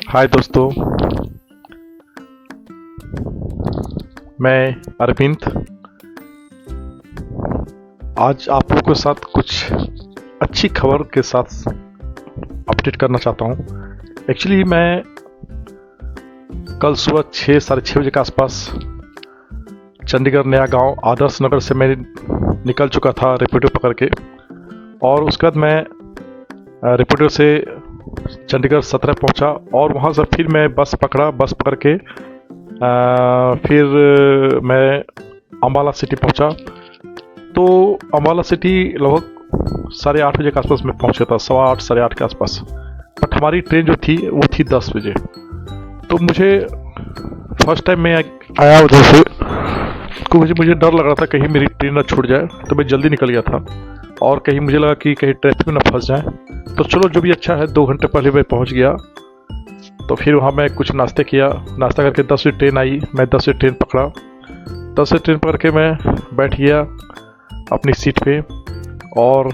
हाय दोस्तों, मैं अरविंद आज आप लोगों के साथ कुछ अच्छी खबर के साथ अपडेट करना चाहता हूँ। एक्चुअली मैं कल सुबह 6 साढ़े 6 बजे के आसपास चंडीगढ़ नया गांव आदर्श नगर से मैं निकल चुका था रैपिडो पकड़ के, और उसके बाद मैं रैपिडो से चंडीगढ़ 17 पहुंचा और वहां से फिर मैं बस पकड़ के फिर मैं अम्बाला सिटी पहुंचा। तो अम्बाला सिटी लगभग 8:30 बजे के आसपास मैं पहुंचा था, 8:15 साढ़े 8 के आसपास। बट हमारी ट्रेन जो थी वो थी 10 बजे। तो मुझे फर्स्ट टाइम मैं आया उधर से, तो मुझे डर लग रहा था कहीं मेरी ट्रेन ना छूट जाए, तो मैं जल्दी निकल गया था और कहीं मुझे लगा कि कहीं ट्रैफिक में ना फंस जाए। तो चलो जो भी अच्छा है, 2 घंटे पहले मैं पहुंच गया। तो फिर वहाँ मैं कुछ नाश्ता करके 10 बजे ट्रेन आई। मैं 10 बजे ट्रेन पकड़ा। 10 बजे ट्रेन पकड़ के मैं बैठ गया अपनी सीट पे और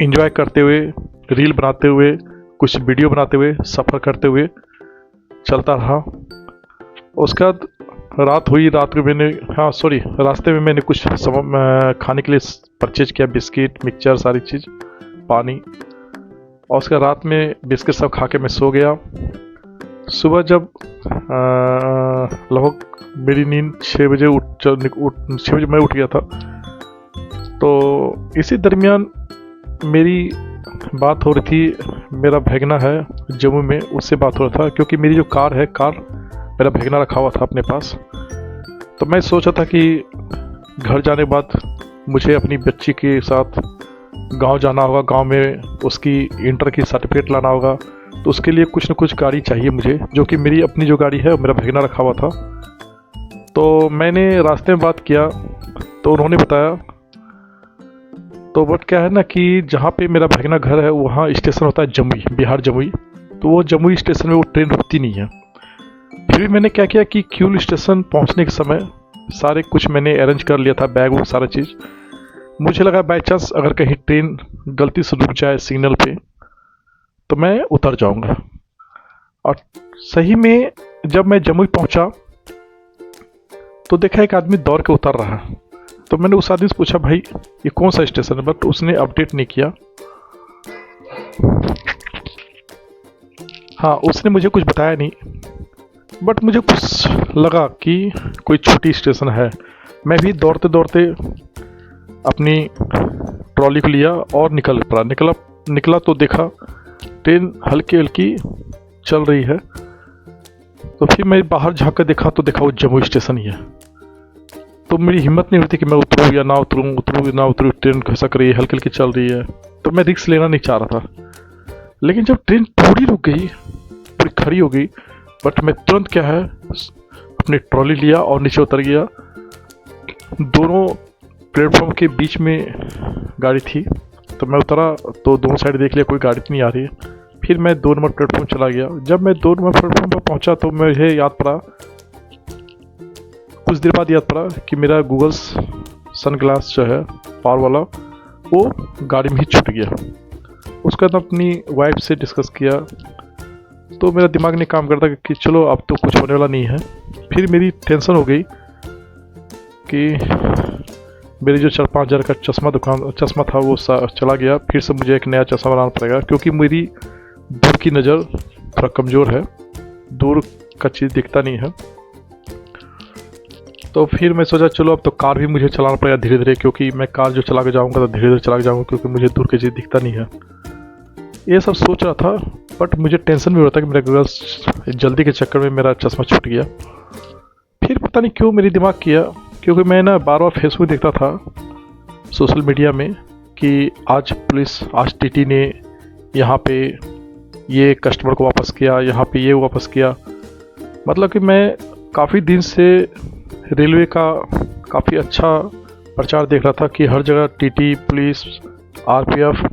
एंजॉय करते हुए, रील बनाते हुए, कुछ वीडियो बनाते हुए, सफ़र करते हुए चलता रहा। उसके बाद रात हुई। रात में मैंने रास्ते में मैंने कुछ खाने के लिए परचेज किया, बिस्किट, मिक्सचर, सारी चीज़, पानी। और उसके रात में बिस्किट सब खा के मैं सो गया। सुबह जब लगभग मेरी नींद 6 बजे 6 बजे मैं उठ गया था। तो इसी दरमियान मेरी बात हो रही थी, मेरा भैगना है जम्मू में, उससे बात हो रहा था, क्योंकि मेरी जो कार मेरा भैगना रखा हुआ था अपने पास। तो मैं सोचा था कि घर जाने के बाद मुझे अपनी बच्ची के साथ गांव जाना होगा, गांव में उसकी इंटर की सर्टिफिकेट लाना होगा। तो उसके लिए कुछ न कुछ गाड़ी चाहिए मुझे, जो कि मेरी अपनी जो गाड़ी है मेरा भैगना रखा हुआ था। तो मैंने रास्ते में बात किया तो उन्होंने बताया, तो बट क्या है ना कि जहाँ पे मेरा भैगना घर है वहाँ स्टेशन होता है जमुई, बिहार जमुई। तो वो जमुई स्टेशन में वो ट्रेन रुकती नहीं है। फिर भी मैंने क्या किया कि क्यूल स्टेशन पहुँचने के समय सारे कुछ मैंने अरेंज कर लिया था, बैग वो सारा चीज़। मुझे लगा बाई चांस अगर कहीं ट्रेन गलती से रुक जाए सिग्नल पे तो मैं उतर जाऊंगा। और सही में जब मैं जमुई पहुंचा तो देखा एक आदमी दौड़ के उतर रहा है। तो मैंने उस आदमी से पूछा, भाई ये कौन सा स्टेशन है? बट उसने अपडेट नहीं किया। हाँ, उसने मुझे कुछ बताया नहीं, बट मुझे कुछ लगा कि कोई छोटी स्टेशन है। मैं भी दौड़ते दौड़ते अपनी ट्रॉली को लिया और निकला तो देखा ट्रेन हल्की हल्की चल रही है। तो फिर मैं बाहर झाँक कर देखा तो देखा वो जम्मू स्टेशन ही है। तो मेरी हिम्मत नहीं होती कि मैं उतरूँ या ना उतरूँ, ट्रेन खसक रही है, हल्की हल्की चल रही है। तो मैं रिस्क लेना नहीं चाह रहा था। लेकिन जब ट्रेन पूरी रुक गई, पूरी खड़ी हो गई, बट मैं तुरंत क्या है अपनी ट्रॉली लिया और नीचे उतर गया। दोनों प्लेटफॉर्म के बीच में गाड़ी थी। तो मैं उतरा तो दोनों साइड देख लिया, कोई गाड़ी नहीं आ रही है। फिर मैं 2 नंबर प्लेटफॉर्म चला गया। जब मैं 2 नंबर प्लेटफॉर्म पर पहुंचा तो मुझे कुछ देर बाद याद पड़ा कि मेरा गूगल्स सनग्लास जो है पावर वाला, वो गाड़ी में ही छूट गया। उसके बाद अपनी वाइफ से डिस्कस किया तो मेरा दिमाग ने काम करता कि चलो अब तो कुछ होने वाला नहीं है। फिर मेरी टेंशन हो गई कि मेरी जो 4-5 हज़ार का चश्मा था वो चला गया। फिर से मुझे एक नया चश्मा बनाना पड़ेगा, क्योंकि मेरी दूर की नज़र थोड़ा कमज़ोर है, दूर का चीज़ दिखता नहीं है। तो फिर मैं सोचा चलो अब तो कार भी मुझे चलाना पड़ेगा धीरे धीरे, क्योंकि मैं कार जो चला के जाऊँगा तो धीरे धीरे चला के जाऊँगा, क्योंकि मुझे दूर की चीज़ दिखता नहीं है। ये सब सोच रहा था, बट मुझे टेंशन भी हो रहा था कि मेरा गूगल जल्दी के चक्कर में मेरा चश्मा छूट गया। फिर पता नहीं क्यों मेरी दिमाग किया, क्योंकि मैं ना बार बार फेसबुक देखता था सोशल मीडिया में कि आज टीटी ने यहाँ पे ये कस्टमर को वापस किया, यहाँ पे ये वापस किया। मतलब कि मैं काफ़ी दिन से रेलवे का काफ़ी अच्छा प्रचार देख रहा था कि हर जगह टीटी, पुलिस, आरपीएफ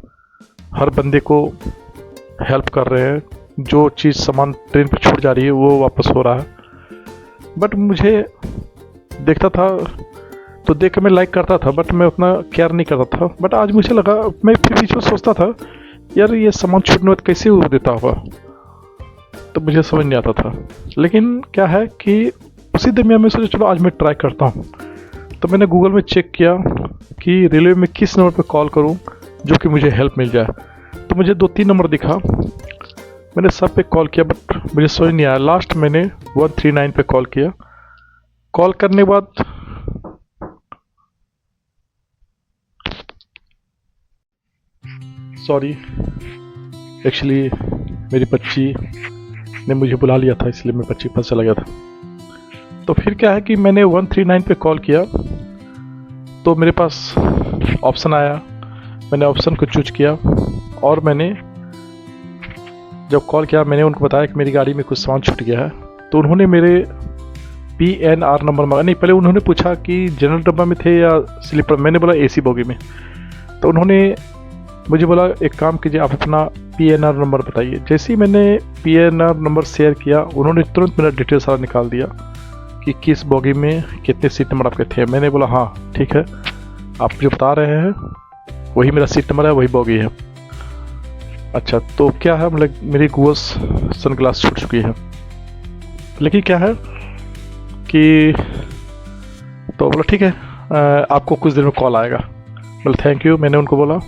हर बंदे को हेल्प कर रहे हैं। जो चीज़ सामान ट्रेन पर छूट जा रही है वो वापस हो रहा है। बट मुझे देखता था तो देख के मैं लाइक करता था, बट मैं उतना केयर नहीं करता था। बट आज मुझे लगा, मैं फिर बीच में सोचता था यार ये सामान छूटने में कैसे वो देता होगा। तो मुझे समझ नहीं आता था। लेकिन क्या है कि उसी दरमियान में सोचा चलो आज मैं ट्राई करता हूँ। तो मैंने गूगल में चेक किया कि रेलवे में किस नंबर पर कॉल करूँ जो कि मुझे हेल्प मिल जाए। तो मुझे 2-3 नंबर दिखा, मैंने सब पे कॉल किया बट मुझे समझ नहीं आया। लास्ट मैंने 139 पे कॉल किया। कॉल करने के बाद सॉरी, एक्चुअली मेरी बच्ची ने मुझे बुला लिया था, इसलिए मैं बच्ची के पास चला गया था। तो फिर क्या है कि मैंने 139 पे कॉल किया तो मेरे पास ऑप्शन आया, मैंने ऑप्शन को चूज किया और मैंने जब कॉल किया मैंने उनको बताया कि मेरी गाड़ी में कुछ सामान छूट गया है। तो उन्होंने मेरे PNR नंबर मांगा। नहीं, पहले उन्होंने पूछा कि जनरल डब्बा में थे या स्लीपर। मैंने बोला AC बोगी में। तो उन्होंने मुझे बोला एक काम कीजिए, आप अपना PNR नंबर बताइए। जैसे ही मैंने PNR नंबर शेयर किया उन्होंने तुरंत मेरा डिटेल सारा निकाल दिया कि किस बोगी में कितने सीट नंबर आपके थे। मैंने बोला हाँ ठीक है, आप जो बता रहे हैं वही मेरा सीट नंबर है, वही बोगी है। अच्छा, तो क्या है, मतलब मेरी गूगल सनग्लास छूट चुकी है। लेकिन क्या है कि तो बोला ठीक है, आपको कुछ देर में कॉल आएगा। बोला थैंक यू। मैंने उनको बोला।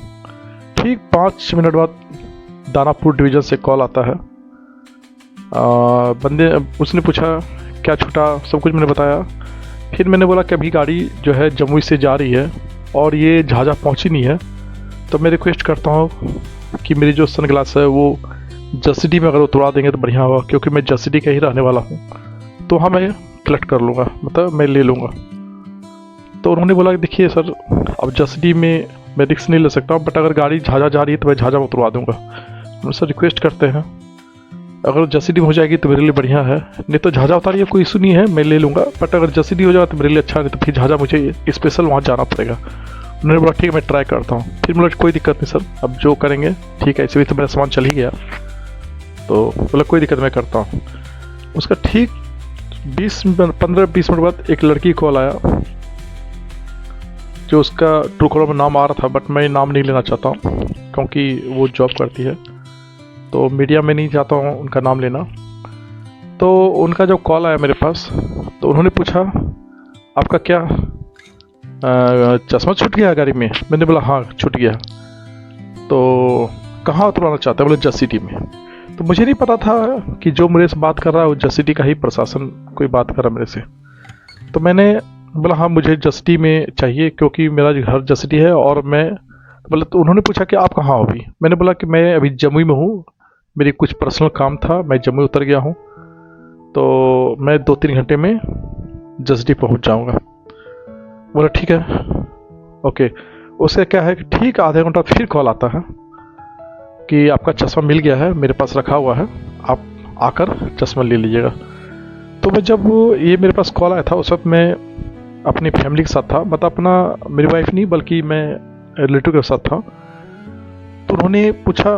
ठीक 5 मिनट बाद दानापुर डिवीज़न से कॉल आता है। बंदे उसने पूछा क्या छूटा, सब कुछ मैंने बताया। फिर मैंने बोला कि अभी गाड़ी जो है जमुई से जा रही है और ये झाझा पहुंची नहीं है, तो मैं रिक्वेस्ट करता हूँ कि मेरी जो सनग्लास है वो जसीडी में अगर उतरवा देंगे तो बढ़िया होगा, क्योंकि मैं जसीडी का ही रहने वाला हूँ। तो हाँ, मैं कलेक्ट कर लूँगा, मतलब मैं ले लूँगा। तो उन्होंने बोला कि देखिए सर, अब जसीडी में मैं रिक्स नहीं ले सकता हूँ, बट अगर गाड़ी झाझा जा रही है तो मैं झाझा में उतरवा दूँगा। हम सर रिक्वेस्ट करते हैं, अगर जसीडी में हो जाएगी तो मेरे लिए बढ़िया है, नहीं तो झाझा उतारिए, कोई इशू नहीं है, मैं ले लूँगा। बट अगर जसीडी हो जाए तो मेरे लिए अच्छा, नहीं तो फिर झाझा मुझे स्पेशल वहाँ जाना पड़ेगा। उन्होंने बोला ठीक है मैं ट्राई करता हूँ। फिर बोला कोई दिक्कत नहीं सर, अब जो करेंगे ठीक है, ऐसे भी तो मेरा सामान चल ही गया। तो बोला कोई दिक्कत, मैं करता हूँ। उसका ठीक 15-20 मिनट बाद एक लड़की कॉल आया, जो उसका ट्रूकॉलर में नाम आ रहा था, बट मैं नाम नहीं लेना चाहता हूँ क्योंकि वो जॉब करती है, तो मीडिया में नहीं चाहता हूँ उनका नाम लेना। तो उनका जब कॉल आया मेरे पास तो उन्होंने पूछा आपका क्या चश्मा छूट गया गाड़ी में। मैंने बोला हाँ छूट गया। तो कहाँ उतरवाना चाहता है, बोले जसीडी में। तो मुझे नहीं पता था कि जो मेरे से बात कर रहा है वो जसीडी का ही प्रशासन कोई बात कर रहा है मेरे से। तो मैंने बोला हाँ मुझे जसीडी में चाहिए, क्योंकि मेरा घर जसीडी है। और मैं बोला, तो उन्होंने पूछा कि आप कहाँ हो अभी। मैंने बोला कि मैं अभी जमुई में हूँ, मेरी कुछ पर्सनल काम था, मैं जमुई उतर गया हूँ, तो मैं 2-3 घंटे में जसीडी पहुँच जाऊँगा। बोला ठीक है ओके। उसका क्या है कि ठीक आधे घंटा फिर कॉल आता है कि आपका चश्मा मिल गया है, मेरे पास रखा हुआ है, आप आकर चश्मा ले लीजिएगा। तो मैं जब ये मेरे पास कॉल आया था उस वक्त मैं अपनी फैमिली के साथ था, मतलब अपना मेरी वाइफ नहीं बल्कि मैं रिलेटिव के साथ था। तो उन्होंने पूछा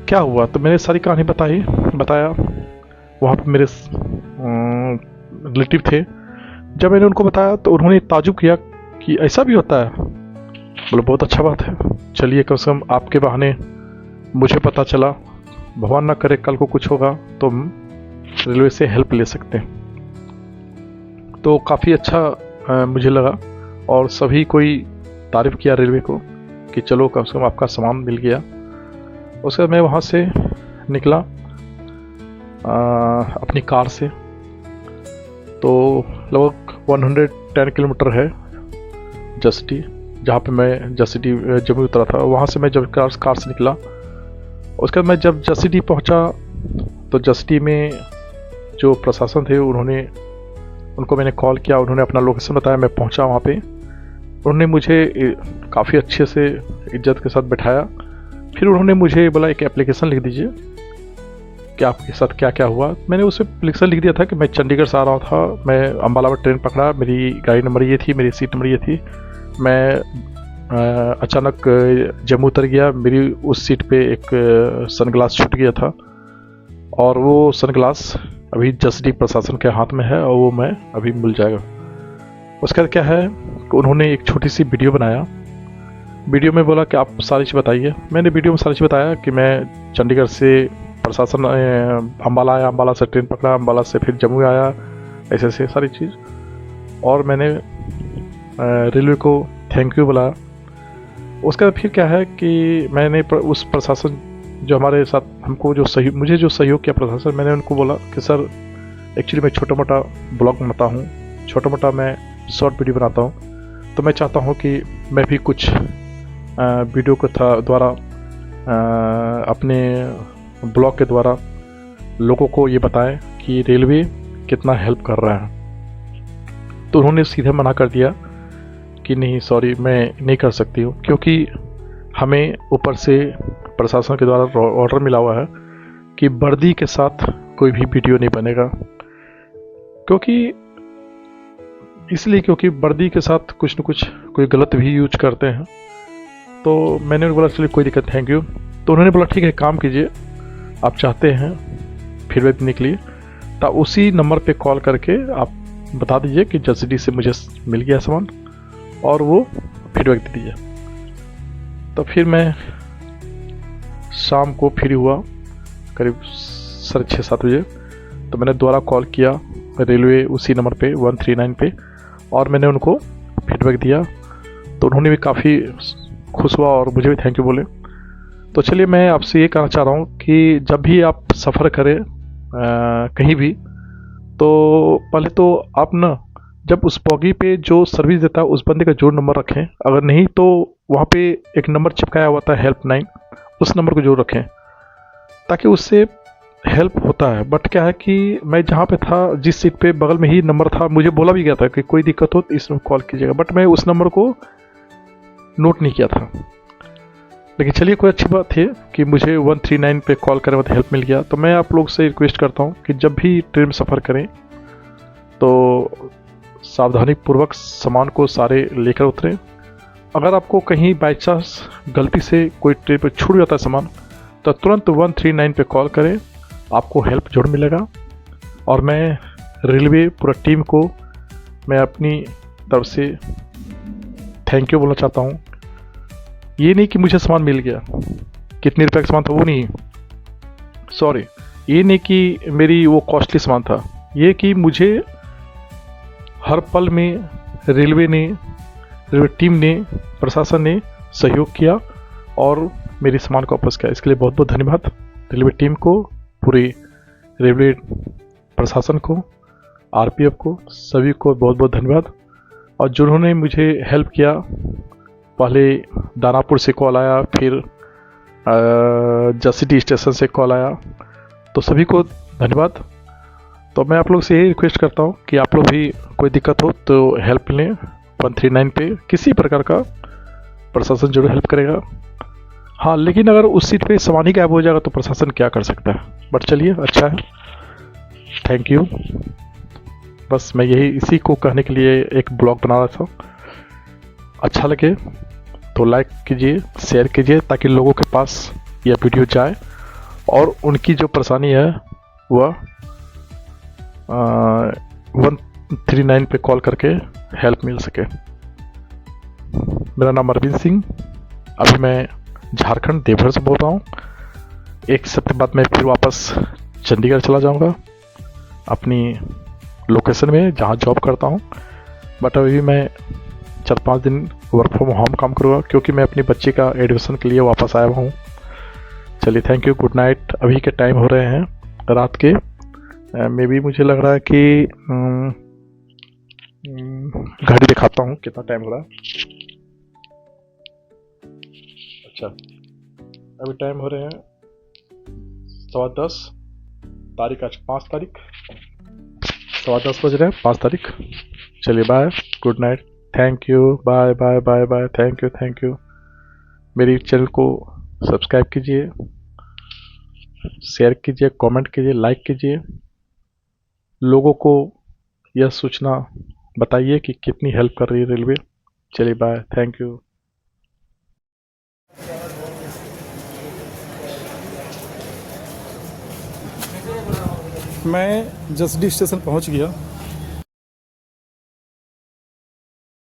क्या हुआ, तो मैंने सारी कहानी बताया। वहाँ पर मेरे रिलेटिव थे। जब मैंने उनको बताया तो उन्होंने ताजुब किया कि ऐसा भी होता है। बोले बहुत अच्छा बात है, चलिए कम से कम आपके बहाने मुझे पता चला, भगवान ना करे कल को कुछ होगा तो हम रेलवे से हेल्प ले सकते हैं। तो काफ़ी अच्छा मुझे लगा और सभी कोई तारीफ़ किया रेलवे को कि चलो कम से कम आपका सामान मिल गया। उसके बाद मैं वहाँ से निकला अपनी कार से। तो लगभग 110 किलोमीटर है जसीडी, जहाँ पे मैं जसीडी जमुई उतरा था। वहाँ से मैं जब कार से निकला, उसके बाद मैं जब जसीडी पहुँचा तो जसीडी में जो प्रशासन थे उनको मैंने कॉल किया, उन्होंने अपना लोकेशन बताया, मैं पहुँचा वहाँ पे। उन्होंने मुझे काफ़ी अच्छे से इज्जत के साथ बैठाया। फिर उन्होंने मुझे बोला एक एप्लीकेशन लिख दीजिए कि आपके साथ क्या क्या हुआ। मैंने उस एप्लीकेशन लिख दिया था कि मैं चंडीगढ़ से आ रहा था, मैं अम्बाला में ट्रेन पकड़ा, मेरी गाड़ी नंबर ये थी, मेरी सीट नंबर ये थी, मैं अचानक जम्मू उतर गया, मेरी उस सीट पे एक सनग्लास छूट गया था और वो सनग्लास अभी जसीडी प्रशासन के हाथ में है और वो मैं अभी मिल जाएगा। उसका क्या है कि उन्होंने एक छोटी सी वीडियो बनाया। वीडियो में बोला कि आप सारी चीज़ बताइए। मैंने वीडियो में सारी चीज़ बताया कि मैं चंडीगढ़ से प्रशासन अम्बाला आया, अम्बाला से ट्रेन पकड़ा, अम्बाला से फिर जम्मू आया, ऐसे ऐसे सारी चीज़। और मैंने रेलवे को थैंक यू बोला। उसके बाद फिर क्या है कि मैंने उस प्रशासन जो हमारे साथ हमको जो मुझे जो सहयोग किया प्रशासन, मैंने उनको बोला कि सर एक्चुअली मैं छोटा मोटा ब्लॉग बनाता हूँ, छोटा मोटा मैं शॉर्ट वीडियो बनाता हूँ, तो मैं चाहता हूँ कि मैं भी कुछ वीडियो के द्वारा अपने ब्लॉग के द्वारा लोगों को ये बताएं कि रेलवे कितना हेल्प कर रहा है। तो उन्होंने सीधे मना कर दिया कि नहीं सॉरी, मैं नहीं कर सकती हूँ, क्योंकि हमें ऊपर से प्रशासन के द्वारा ऑर्डर मिला हुआ है कि वर्दी के साथ कोई भी वीडियो नहीं बनेगा। क्योंकि वर्दी के साथ कुछ न कुछ कोई गलत भी यूज करते हैं। तो मैंने बोला चलिए कोई दिक्कत, थैंक यू। तो उन्होंने बोला ठीक है, काम कीजिए, आप चाहते हैं फीडबैक देने के लिए तो उसी नंबर पे कॉल करके आप बता दीजिए कि जसीडी से मुझे मिल गया सामान, और वो फीडबैक दे दीजिए। तो फिर मैं शाम को फ्री हुआ करीब 6:30-7 बजे, तो मैंने दोबारा कॉल किया रेलवे उसी नंबर पे 139 पे, और मैंने उनको फीडबैक दिया। तो उन्होंने भी काफ़ी खुश हुआ और मुझे भी थैंक यू बोले। तो चलिए मैं आपसे ये कहना चाह रहा हूँ कि जब भी आप सफ़र करें कहीं भी, तो पहले तो आप ना जब उस बॉगी पे जो सर्विस देता है उस बंदे का जरूर नंबर रखें। अगर नहीं तो वहाँ पे एक नंबर चिपकाया हुआ था हेल्पलाइन, उस नंबर को जरूर रखें ताकि उससे हेल्प होता है। बट क्या है कि मैं जहाँ पे था, जिस सीट पे बगल में ही नंबर था, मुझे बोला भी गया था कि कोई दिक्कत हो तो इसमें कॉल कीजिएगा, बट मैं उस नंबर को नोट नहीं किया था। लेकिन चलिए कोई अच्छी बात है कि मुझे 139 पे कॉल करने में हेल्प मिल गया। तो मैं आप लोग से रिक्वेस्ट करता हूँ कि जब भी ट्रेन में सफ़र करें तो सावधानी पूर्वक सामान को सारे लेकर उतरें। अगर आपको कहीं बाई चांस गलती से कोई ट्रेन पर छूट जाता है सामान, तो तुरंत 139 पे कॉल करें, आपको हेल्प जरूर मिलेगा। और मैं रेलवे पूरा टीम को मैं अपनी तरफ से थैंक यू बोलना चाहता हूँ। ये नहीं कि मुझे सामान मिल गया, कितने रुपए का सामान था वो नहीं, सॉरी, ये नहीं कि मेरी वो कॉस्टली सामान था, ये कि मुझे हर पल में रेलवे टीम ने, प्रशासन ने सहयोग किया और मेरी सामान को वापस किया। इसके लिए बहुत बहुत धन्यवाद रेलवे टीम को, पूरे रेलवे प्रशासन को, आरपीएफ को, सभी को बहुत बहुत धन्यवाद। और जिन्होंने मुझे हेल्प किया, पहले दानापुर से कॉल आया, फिर जसीडी स्टेशन से कॉल आया, तो सभी को धन्यवाद। तो मैं आप लोग से यही रिक्वेस्ट करता हूँ कि आप लोग भी कोई दिक्कत हो तो हेल्प लें 139 पे, किसी प्रकार का प्रशासन जरूर हेल्प करेगा। हाँ, लेकिन अगर उस सीट पे सामान ही गायब हो जाएगा तो प्रशासन क्या कर सकता है। बट चलिए अच्छा है, थैंक यू। बस मैं यही इसी को कहने के लिए एक ब्लॉग बना रहा था। अच्छा लगे तो लाइक कीजिए, शेयर कीजिए, ताकि लोगों के पास यह वीडियो जाए और उनकी जो परेशानी है वह 139 पे कॉल करके हेल्प मिल सके। मेरा नाम अरविंद सिंह, अभी मैं झारखंड देवघर से बोल रहा हूँ। एक सप्ताह बाद मैं फिर वापस चंडीगढ़ चला जाऊँगा अपनी लोकेशन में जहाँ जॉब करता हूँ। बट अभी मैं 4-5 दिन वर्क फ्रॉम होम काम करूँगा, क्योंकि मैं अपनी बच्ची का एडमिशन के लिए वापस आया हूँ। चलिए थैंक यू, गुड नाइट। अभी के टाइम हो रहे हैं रात के, मे भी मुझे लग रहा है कि घड़ी दिखाता हूँ कितना टाइम हो रहा है। अच्छा, अभी टाइम हो रहे हैं 10:15, तारीख आज 5 तारीख, 10:15 बज रहे हैं, 5 तारीख। चलिए bye, good night, thank you, bye bye bye bye, thank you. मेरी चैनल को सब्सक्राइब कीजिए, शेयर कीजिए, कमेंट कीजिए, लाइक कीजिए। लोगों को यह सूचना बताइए कि कितनी हेल्प कर रही है रेलवे। चलिए बाय, थैंक यू। मैं जसीडी स्टेशन पहुंच गया।